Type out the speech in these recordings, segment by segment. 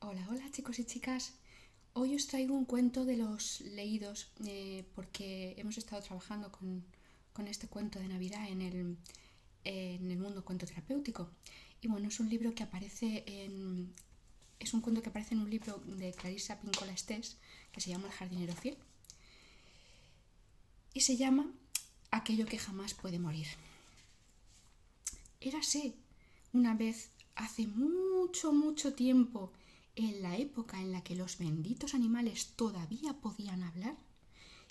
Hola, hola chicos y chicas. Hoy os traigo un cuento de los leídos porque hemos estado trabajando con este cuento de Navidad en el mundo cuento terapéutico. Y bueno, es un libro que aparece es un cuento que aparece en un libro de Clarissa Pinkola Estés que se llama El jardinero fiel y se llama Aquello que jamás puede morir. Érase una vez, hace mucho, mucho tiempo, en la época en la que los benditos animales todavía podían hablar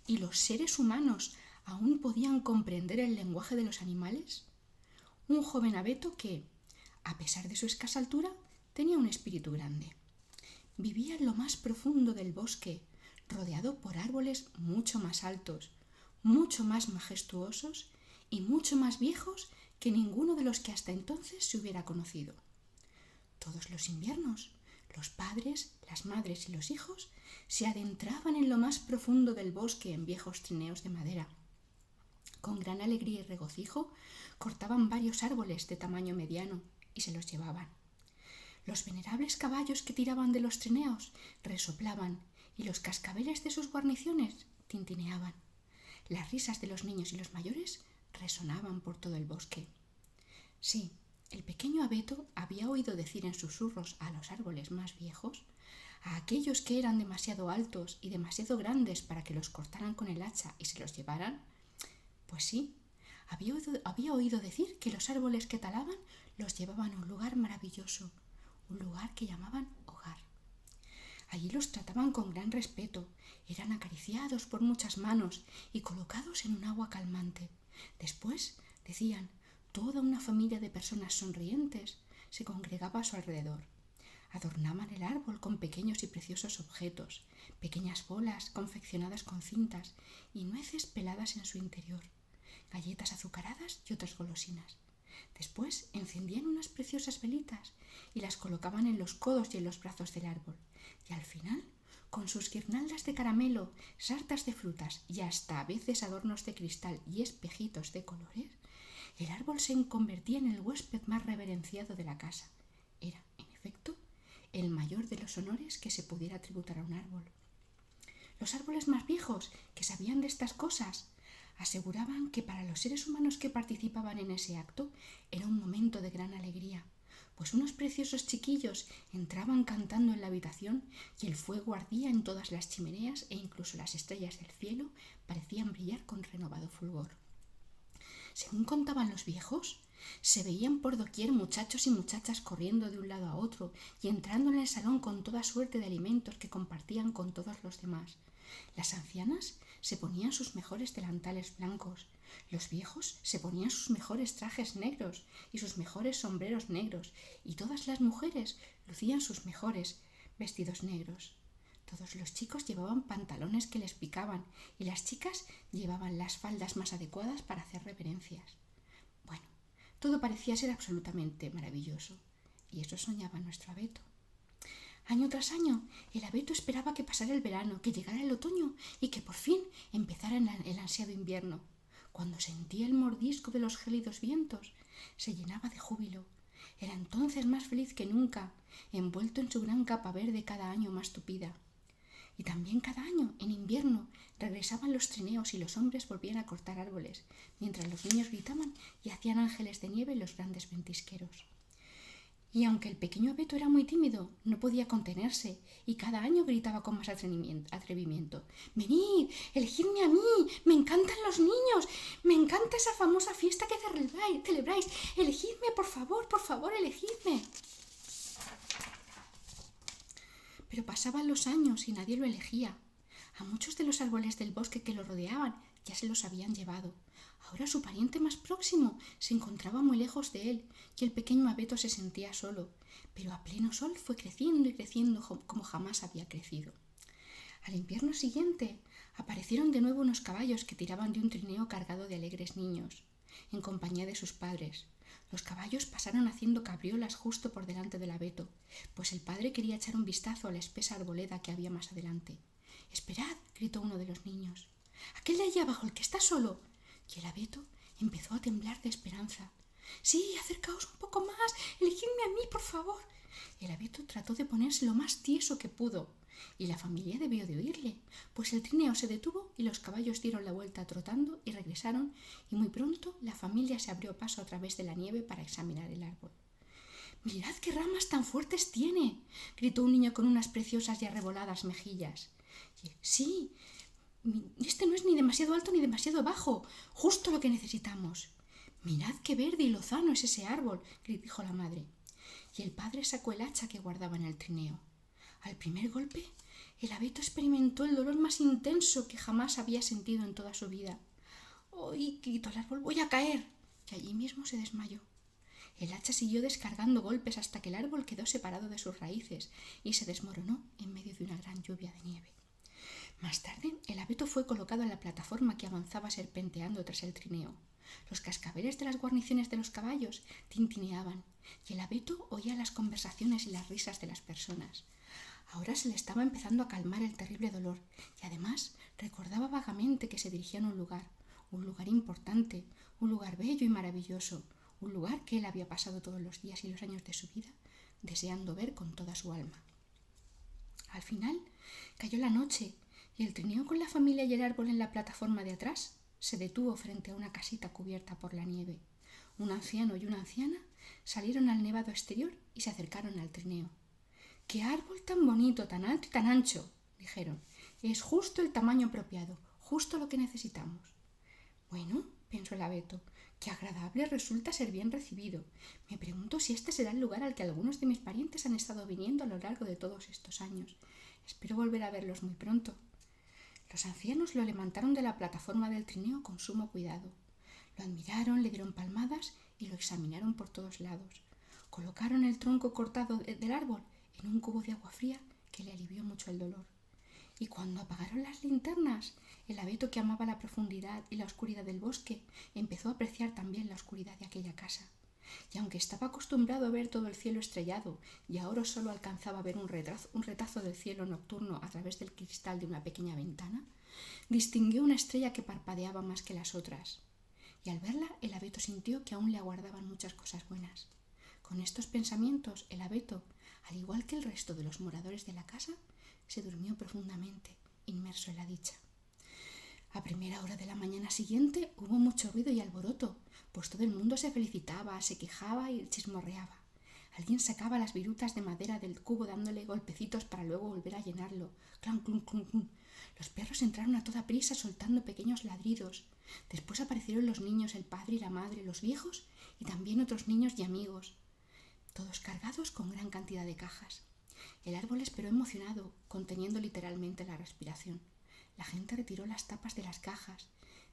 y los seres humanos aún podían comprender el lenguaje de los animales, un joven abeto que, a pesar de su escasa altura, tenía un espíritu grande. Vivía en lo más profundo del bosque, rodeado por árboles mucho más altos, mucho más majestuosos y mucho más viejos que ninguno de los que hasta entonces se hubiera conocido. Todos los inviernos, los padres, las madres y los hijos se adentraban en lo más profundo del bosque en viejos trineos de madera. Con gran alegría y regocijo cortaban varios árboles de tamaño mediano y se los llevaban. Los venerables caballos que tiraban de los trineos resoplaban y los cascabeles de sus guarniciones tintineaban. Las risas de los niños y los mayores resonaban por todo el bosque. Sí, el pequeño abeto había oído decir en susurros a los árboles más viejos, a aquellos que eran demasiado altos y demasiado grandes para que los cortaran con el hacha y se los llevaran. Pues sí, había oído decir que los árboles que talaban los llevaban a un lugar maravilloso, un lugar que llamaban hogar. Allí los trataban con gran respeto, eran acariciados por muchas manos y colocados en un agua calmante. Después, decían, toda una familia de personas sonrientes se congregaba a su alrededor. Adornaban el árbol con pequeños y preciosos objetos, pequeñas bolas confeccionadas con cintas y nueces peladas en su interior, galletas azucaradas y otras golosinas. Después encendían unas preciosas velitas y las colocaban en los codos y en los brazos del árbol. Y al final, con sus guirnaldas de caramelo, sartas de frutas y hasta a veces adornos de cristal y espejitos de colores, el árbol se convertía en el huésped más reverenciado de la casa. Era, en efecto, el mayor de los honores que se pudiera tributar a un árbol. Los árboles más viejos, que sabían de estas cosas, aseguraban que para los seres humanos que participaban en ese acto era un momento de gran alegría, pues unos preciosos chiquillos entraban cantando en la habitación y el fuego ardía en todas las chimeneas e incluso las estrellas del cielo parecían brillar con renovado fulgor. Según contaban los viejos, se veían por doquier muchachos y muchachas corriendo de un lado a otro y entrando en el salón con toda suerte de alimentos que compartían con todos los demás. Las ancianas se ponían sus mejores delantales blancos, los viejos se ponían sus mejores trajes negros y sus mejores sombreros negros, y todas las mujeres lucían sus mejores vestidos negros. Todos los chicos llevaban pantalones que les picaban y las chicas llevaban las faldas más adecuadas para hacer reverencias. Bueno, todo parecía ser absolutamente maravilloso, y eso soñaba nuestro abeto. Año tras año, el abeto esperaba que pasara el verano, que llegara el otoño y que por fin empezara el ansiado invierno. Cuando sentía el mordisco de los gélidos vientos, se llenaba de júbilo. Era entonces más feliz que nunca, envuelto en su gran capa verde cada año más tupida. Y también cada año, en invierno, regresaban los trineos y los hombres volvían a cortar árboles, mientras los niños gritaban y hacían ángeles de nieve en los grandes ventisqueros. Y aunque el pequeño abeto era muy tímido, no podía contenerse y cada año gritaba con más atrevimiento. «¡Venid! ¡Elegidme a mí! ¡Me encantan los niños! ¡Me encanta esa famosa fiesta que celebráis! ¡Elegidme, por favor, elegidme!». Pero pasaban los años y nadie lo elegía. A muchos de los árboles del bosque que lo rodeaban ya se los habían llevado. Ahora su pariente más próximo se encontraba muy lejos de él y el pequeño abeto se sentía solo, pero a pleno sol fue creciendo y creciendo como jamás había crecido. Al invierno siguiente aparecieron de nuevo unos caballos que tiraban de un trineo cargado de alegres niños, en compañía de sus padres. Los caballos pasaron haciendo cabriolas justo por delante del abeto, pues el padre quería echar un vistazo a la espesa arboleda que había más adelante. «¡Esperad!», gritó uno de los niños. «¡Aquel de allí abajo, el que está solo!». Y el abeto empezó a temblar de esperanza. «Sí, acercaos un poco más, elegidme a mí, por favor». El abeto trató de ponerse lo más tieso que pudo, y la familia debió de oírle, pues el trineo se detuvo y los caballos dieron la vuelta trotando y regresaron, y muy pronto la familia se abrió paso a través de la nieve para examinar el árbol. «¡Mirad qué ramas tan fuertes tiene!», gritó un niño con unas preciosas y arreboladas mejillas. «Sí, este no es ni demasiado alto ni demasiado bajo, justo lo que necesitamos». «Mirad qué verde y lozano es ese árbol», dijo la madre. Y el padre sacó el hacha que guardaba en el trineo. Al primer golpe, el abeto experimentó el dolor más intenso que jamás había sentido en toda su vida. «¡Ay!», gritó el árbol, «voy a caer». Y allí mismo se desmayó. El hacha siguió descargando golpes hasta que el árbol quedó separado de sus raíces y se desmoronó en medio de una gran lluvia de nieve. Más tarde, el abeto fue colocado en la plataforma que avanzaba serpenteando tras el trineo. Los cascabeles de las guarniciones de los caballos tintineaban y el abeto oía las conversaciones y las risas de las personas. Ahora se le estaba empezando a calmar el terrible dolor y además recordaba vagamente que se dirigía a un lugar importante, un lugar bello y maravilloso, un lugar que él había pasado todos los días y los años de su vida deseando ver con toda su alma. Al final cayó la noche y el trineo con la familia y el árbol en la plataforma de atrás se detuvo frente a una casita cubierta por la nieve. Un anciano y una anciana salieron al nevado exterior y se acercaron al trineo. «¡Qué árbol tan bonito, tan alto y tan ancho!», dijeron. «Es justo el tamaño apropiado, justo lo que necesitamos». «Bueno», pensó el abeto, «qué agradable resulta ser bien recibido. Me pregunto si este será el lugar al que algunos de mis parientes han estado viniendo a lo largo de todos estos años. Espero volver a verlos muy pronto». Los ancianos lo levantaron de la plataforma del trineo con sumo cuidado. Lo admiraron, le dieron palmadas y lo examinaron por todos lados. Colocaron el tronco cortado del árbol en un cubo de agua fría que le alivió mucho el dolor. Y cuando apagaron las linternas, el abeto, que amaba la profundidad y la oscuridad del bosque, empezó a apreciar también la oscuridad de aquella casa. Y aunque estaba acostumbrado a ver todo el cielo estrellado y ahora solo alcanzaba a ver un retazo del cielo nocturno a través del cristal de una pequeña ventana, distinguió una estrella que parpadeaba más que las otras. Y al verla, el abeto sintió que aún le aguardaban muchas cosas buenas. Con estos pensamientos, el abeto, al igual que el resto de los moradores de la casa, se durmió profundamente, inmerso en la dicha. A primera hora de la mañana siguiente hubo mucho ruido y alboroto, pues todo el mundo se felicitaba, se quejaba y chismorreaba. Alguien sacaba las virutas de madera del cubo dándole golpecitos para luego volver a llenarlo. ¡Clan, clun, clun, clun! Los perros entraron a toda prisa soltando pequeños ladridos. Después aparecieron los niños, el padre y la madre, los viejos y también otros niños y amigos, todos cargados con gran cantidad de cajas. El árbol esperó emocionado, conteniendo literalmente la respiración. La gente retiró las tapas de las cajas.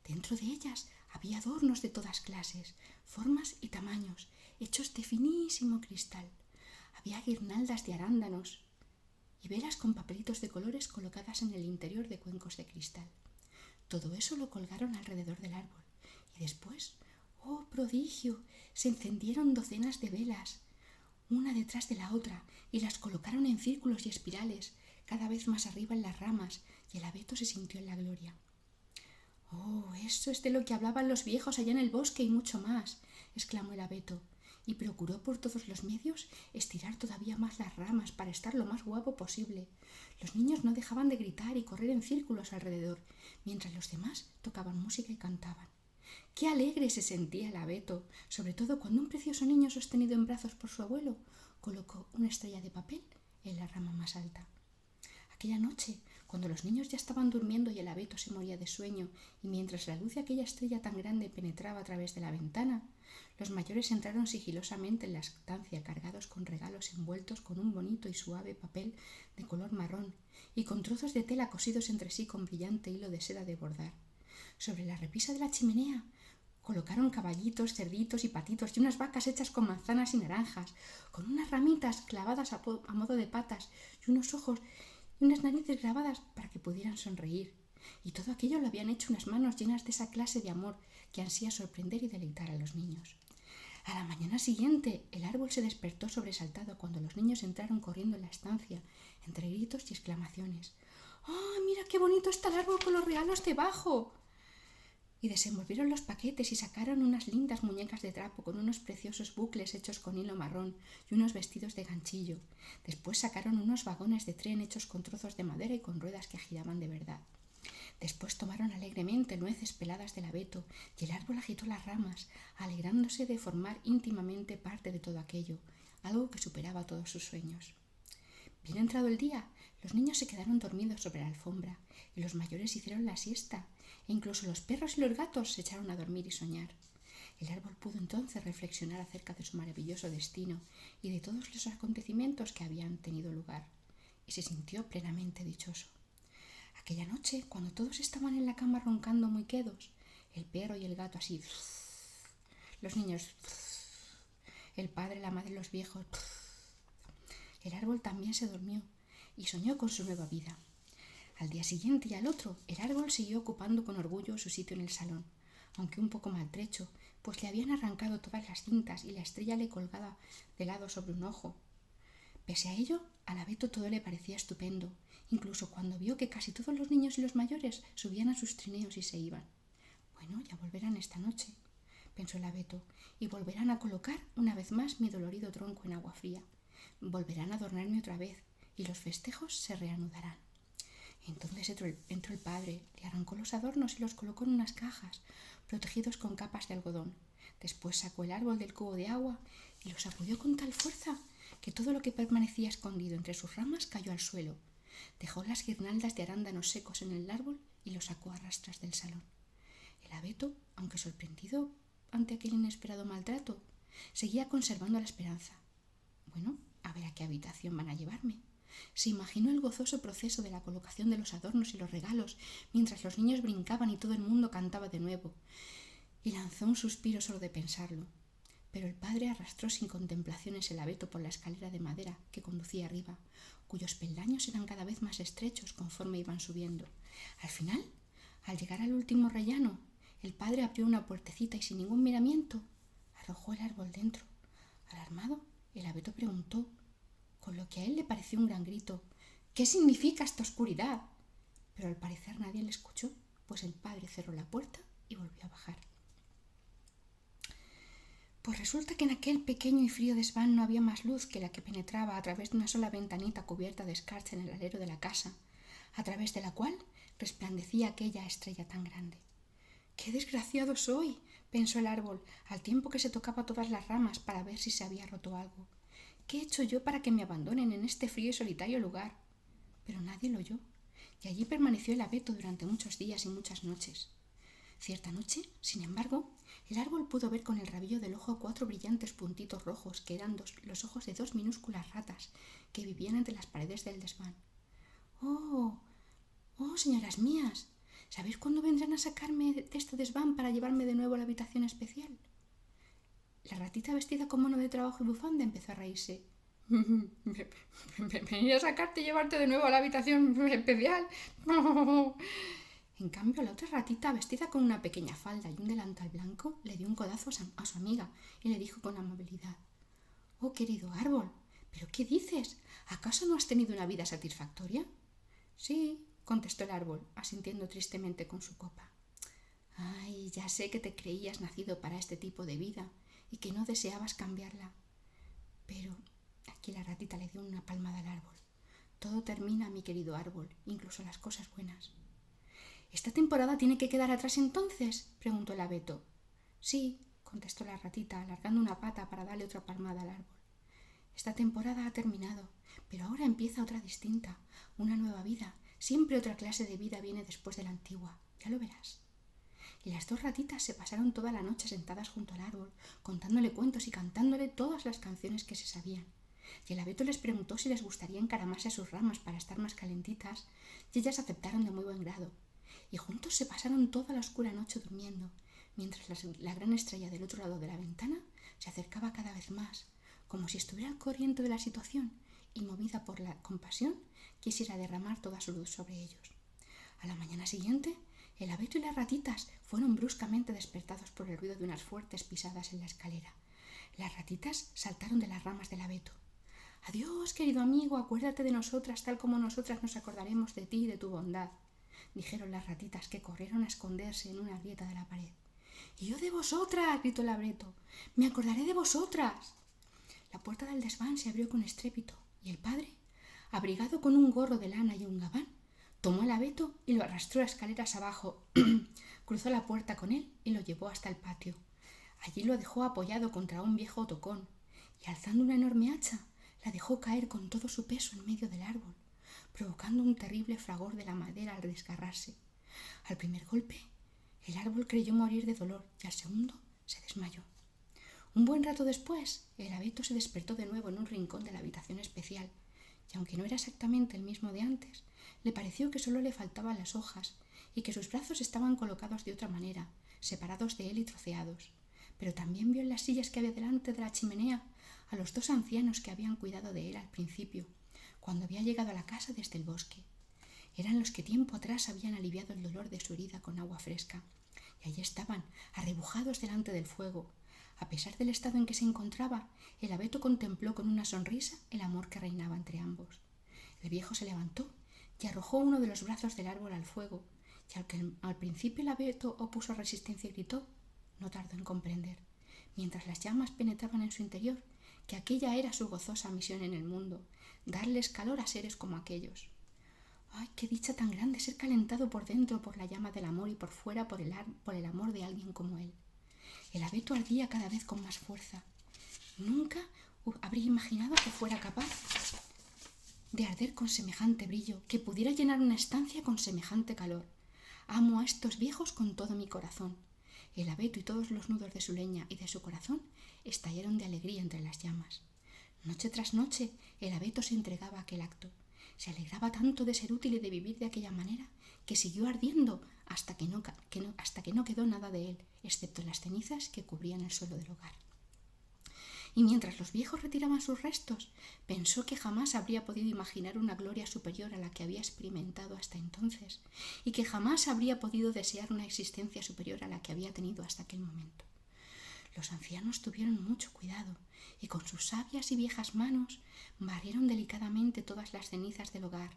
Dentro de ellas había adornos de todas clases, formas y tamaños, hechos de finísimo cristal. Había guirnaldas de arándanos y velas con papelitos de colores colocadas en el interior de cuencos de cristal. Todo eso lo colgaron alrededor del árbol. Y después, ¡oh prodigio!, se encendieron docenas de velas, una detrás de la otra, y las colocaron en círculos y espirales, cada vez más arriba en las ramas, y el abeto se sintió en la gloria. «¡Oh, eso es de lo que hablaban los viejos allá en el bosque y mucho más!», exclamó el abeto, y procuró por todos los medios estirar todavía más las ramas para estar lo más guapo posible. Los niños no dejaban de gritar y correr en círculos alrededor, mientras los demás tocaban música y cantaban. Qué alegre se sentía el abeto, sobre todo cuando un precioso niño sostenido en brazos por su abuelo colocó una estrella de papel en la rama más alta. Aquella noche, cuando los niños ya estaban durmiendo y el abeto se moría de sueño, y mientras la luz de aquella estrella tan grande penetraba a través de la ventana, los mayores entraron sigilosamente en la estancia cargados con regalos envueltos con un bonito y suave papel de color marrón y con trozos de tela cosidos entre sí con brillante hilo de seda de bordar. Sobre la repisa de la chimenea colocaron caballitos, cerditos y patitos y unas vacas hechas con manzanas y naranjas, con unas ramitas clavadas a modo de patas y unos ojos y unas narices grabadas para que pudieran sonreír. Y todo aquello lo habían hecho unas manos llenas de esa clase de amor que ansía sorprender y deleitar a los niños. A la mañana siguiente, el árbol se despertó sobresaltado cuando los niños entraron corriendo en la estancia, entre gritos y exclamaciones. «¡Oh, mira qué bonito está el árbol con los regalos debajo!». y desenvolvieron los paquetes y sacaron unas lindas muñecas de trapo con unos preciosos bucles hechos con hilo marrón y unos vestidos de ganchillo. Después sacaron unos vagones de tren hechos con trozos de madera y con ruedas que giraban de verdad. Después tomaron alegremente nueces peladas del abeto y el árbol agitó las ramas, alegrándose de formar íntimamente parte de todo aquello, algo que superaba todos sus sueños. Bien entrado el día, los niños se quedaron dormidos sobre la alfombra y los mayores hicieron la siesta, e incluso los perros y los gatos se echaron a dormir y soñar. El árbol pudo entonces reflexionar acerca de su maravilloso destino y de todos los acontecimientos que habían tenido lugar, y se sintió plenamente dichoso. Aquella noche, cuando todos estaban en la cama roncando muy quedos, el perro y el gato así, los niños, el padre, la madre y los viejos, el árbol también se durmió y soñó con su nueva vida. Al día siguiente y al otro, el árbol siguió ocupando con orgullo su sitio en el salón, aunque un poco maltrecho, pues le habían arrancado todas las cintas y la estrella le colgaba de lado sobre un ojo. Pese a ello, al abeto todo le parecía estupendo, incluso cuando vio que casi todos los niños y los mayores subían a sus trineos y se iban. Bueno, ya volverán esta noche, pensó el abeto, y volverán a colocar una vez más mi dolorido tronco en agua fría. Volverán a adornarme otra vez, y los festejos se reanudarán. Entonces entró el padre, le arrancó los adornos y los colocó en unas cajas, protegidos con capas de algodón. Después sacó el árbol del cubo de agua y lo sacudió con tal fuerza que todo lo que permanecía escondido entre sus ramas cayó al suelo. Dejó las guirnaldas de arándanos secos en el árbol y lo sacó a rastras del salón. El abeto, aunque sorprendido ante aquel inesperado maltrato, seguía conservando la esperanza. Bueno, a ver a qué habitación van a llevarme. Se imaginó el gozoso proceso de la colocación de los adornos y los regalos, mientras los niños brincaban y todo el mundo cantaba de nuevo, y lanzó un suspiro solo de pensarlo. Pero el padre arrastró sin contemplaciones el abeto por la escalera de madera que conducía arriba, cuyos peldaños eran cada vez más estrechos conforme iban subiendo. Al final, al llegar al último rellano, el padre abrió una puertecita y sin ningún miramiento arrojó el árbol dentro. Alarmado, el abeto preguntó, con lo que a él le pareció un gran grito: ¿qué significa esta oscuridad? Pero al parecer nadie le escuchó, pues el padre cerró la puerta y volvió a bajar. Pues resulta que en aquel pequeño y frío desván no había más luz que la que penetraba a través de una sola ventanita cubierta de escarcha en el alero de la casa, a través de la cual resplandecía aquella estrella tan grande. ¡Qué desgraciado soy!, pensó el árbol, al tiempo que se tocaba todas las ramas para ver si se había roto algo. ¿Qué he hecho yo para que me abandonen en este frío y solitario lugar? Pero nadie lo oyó, y allí permaneció el abeto durante muchos días y muchas noches. Cierta noche, sin embargo, el árbol pudo ver con el rabillo del ojo 4 brillantes puntitos rojos que eran los ojos de 2 minúsculas ratas que vivían entre las paredes del desván. ¡Oh! ¡Oh, señoras mías! ¿Sabéis cuándo vendrán a sacarme de este desván para llevarme de nuevo a la habitación especial? La ratita vestida con mono de trabajo y bufanda empezó a reírse. ¿Venir a sacarte y llevarte de nuevo a la habitación especial? En cambio, la otra ratita, vestida con una pequeña falda y un delantal blanco, le dio un codazo a su amiga y le dijo con amabilidad: «Oh, querido árbol, ¿pero qué dices? ¿Acaso no has tenido una vida satisfactoria?» «Sí», contestó el árbol, asintiendo tristemente con su copa. «Ay, ya sé que te creías nacido para este tipo de vida y que no deseabas cambiarla. Pero…» Aquí la ratita le dio una palmada al árbol. «Todo termina, mi querido árbol, incluso las cosas buenas». «¿Esta temporada tiene que quedar atrás entonces?», preguntó el abeto. «Sí», contestó la ratita, alargando una pata para darle otra palmada al árbol. «Esta temporada ha terminado, pero ahora empieza otra distinta, una nueva vida. Siempre otra clase de vida viene después de la antigua, ya lo verás». Y las 2 ratitas se pasaron toda la noche sentadas junto al árbol, contándole cuentos y cantándole todas las canciones que se sabían. Y el abeto les preguntó si les gustaría encaramarse a sus ramas para estar más calentitas, y ellas aceptaron de muy buen grado. Y juntos se pasaron toda la oscura noche durmiendo, mientras la gran estrella del otro lado de la ventana se acercaba cada vez más, como si estuviera al corriente de la situación y, movida por la compasión, quisiera derramar toda su luz sobre ellos. A la mañana siguiente, el abeto y las ratitas fueron bruscamente despertados por el ruido de unas fuertes pisadas en la escalera. Las ratitas saltaron de las ramas del abeto. «Adiós, querido amigo, acuérdate de nosotras tal como nosotras nos acordaremos de ti y de tu bondad». dijeron las ratitas, que corrieron a esconderse en una grieta de la pared. —¡Y yo de vosotras! —gritó el abeto—. ¡Me acordaré de vosotras! La puerta del desván se abrió con estrépito y el padre, abrigado con un gorro de lana y un gabán, tomó el abeto y lo arrastró escaleras abajo, cruzó la puerta con él y lo llevó hasta el patio. Allí lo dejó apoyado contra un viejo tocón y, alzando una enorme hacha, la dejó caer con todo su peso en medio del árbol, provocando un terrible fragor de la madera al desgarrarse. Al primer golpe, el árbol creyó morir de dolor y al segundo se desmayó. Un buen rato después, el abeto se despertó de nuevo en un rincón de la habitación especial, y aunque no era exactamente el mismo de antes, le pareció que solo le faltaban las hojas y que sus brazos estaban colocados de otra manera, separados de él y troceados. Pero también vio en las sillas que había delante de la chimenea a los 2 ancianos que habían cuidado de él al principio, cuando había llegado a la casa desde el bosque. Eran los que tiempo atrás habían aliviado el dolor de su herida con agua fresca, y allí estaban, arrebujados delante del fuego. A pesar del estado en que se encontraba, el abeto contempló con una sonrisa el amor que reinaba entre ambos. El viejo se levantó y arrojó uno de los brazos del árbol al fuego, y al principio el abeto opuso resistencia y gritó, no tardó en comprender, mientras las llamas penetraban en su interior, que aquella era su gozosa misión en el mundo, darles calor a seres como aquellos. ¡Ay, qué dicha tan grande ser calentado por dentro por la llama del amor y por fuera por el amor de alguien como él! El abeto ardía cada vez con más fuerza. Nunca habría imaginado que fuera capaz de arder con semejante brillo, que pudiera llenar una estancia con semejante calor. Amo a estos viejos con todo mi corazón. El abeto y todos los nudos de su leña y de su corazón estallaron de alegría entre las llamas. Noche tras noche el abeto se entregaba a aquel acto. Se alegraba tanto de ser útil y de vivir de aquella manera que siguió ardiendo hasta que no quedó nada de él, excepto las cenizas que cubrían el suelo del hogar. Y mientras los viejos retiraban sus restos, pensó que jamás habría podido imaginar una gloria superior a la que había experimentado hasta entonces, y que jamás habría podido desear una existencia superior a la que había tenido hasta aquel momento. Los ancianos tuvieron mucho cuidado, y con sus sabias y viejas manos barrieron delicadamente todas las cenizas del hogar,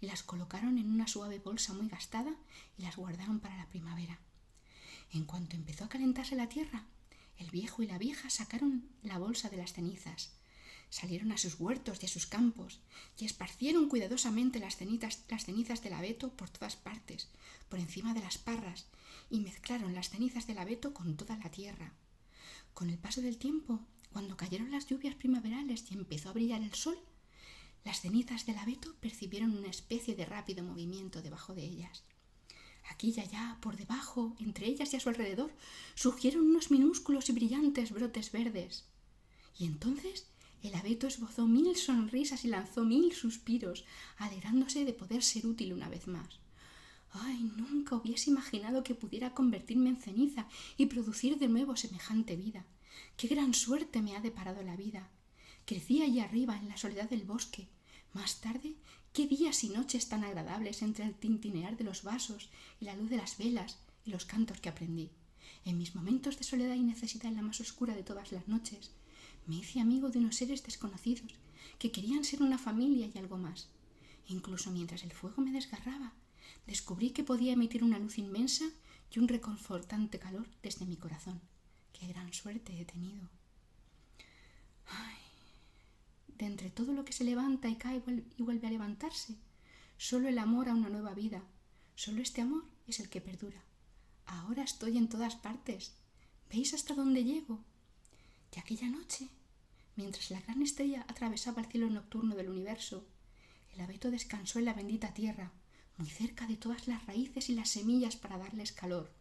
y las colocaron en una suave bolsa muy gastada y las guardaron para la primavera. En cuanto empezó a calentarse la tierra, el viejo y la vieja sacaron la bolsa de las cenizas, salieron a sus huertos y a sus campos y esparcieron cuidadosamente las cenizas del abeto por todas partes, por encima de las parras, y mezclaron las cenizas del abeto con toda la tierra. Con el paso del tiempo, cuando cayeron las lluvias primaverales y empezó a brillar el sol, las cenizas del abeto percibieron una especie de rápido movimiento debajo de ellas. Aquí y allá, por debajo, entre ellas y a su alrededor, surgieron unos minúsculos y brillantes brotes verdes. Y entonces el abeto esbozó 1000 sonrisas y lanzó 1000 suspiros, alegrándose de poder ser útil una vez más. ¡Ay, nunca hubiese imaginado que pudiera convertirme en ceniza y producir de nuevo semejante vida! ¡Qué gran suerte me ha deparado la vida! Crecí allí arriba, en la soledad del bosque. Más tarde, qué días y noches tan agradables entre el tintinear de los vasos y la luz de las velas y los cantos que aprendí. En mis momentos de soledad y necesidad en la más oscura de todas las noches, me hice amigo de unos seres desconocidos que querían ser una familia y algo más. Incluso mientras el fuego me desgarraba, descubrí que podía emitir una luz inmensa y un reconfortante calor desde mi corazón. ¡Qué gran suerte he tenido! ¡Ay! De entre todo lo que se levanta y cae y vuelve a levantarse, solo el amor a una nueva vida, solo este amor es el que perdura. Ahora estoy en todas partes. ¿Veis hasta dónde llego? Y aquella noche, mientras la gran estrella atravesaba el cielo nocturno del universo, el abeto descansó en la bendita tierra, muy cerca de todas las raíces y las semillas para darles calor,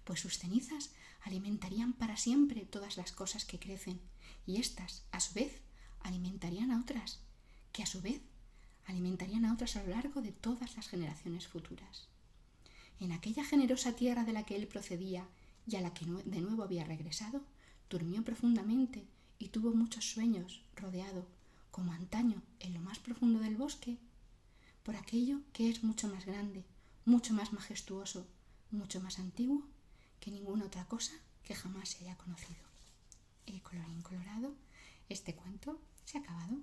pues sus cenizas alimentarían para siempre todas las cosas que crecen, y éstas, a su vez, alimentarían a otras, que a su vez alimentarían a otras a lo largo de todas las generaciones futuras. En aquella generosa tierra de la que él procedía y a la que de nuevo había regresado, durmió profundamente y tuvo muchos sueños, rodeado, como antaño, en lo más profundo del bosque, por aquello que es mucho más grande, mucho más majestuoso, mucho más antiguo que ninguna otra cosa que jamás se haya conocido. Y colorín colorado, este cuento se ha acabado.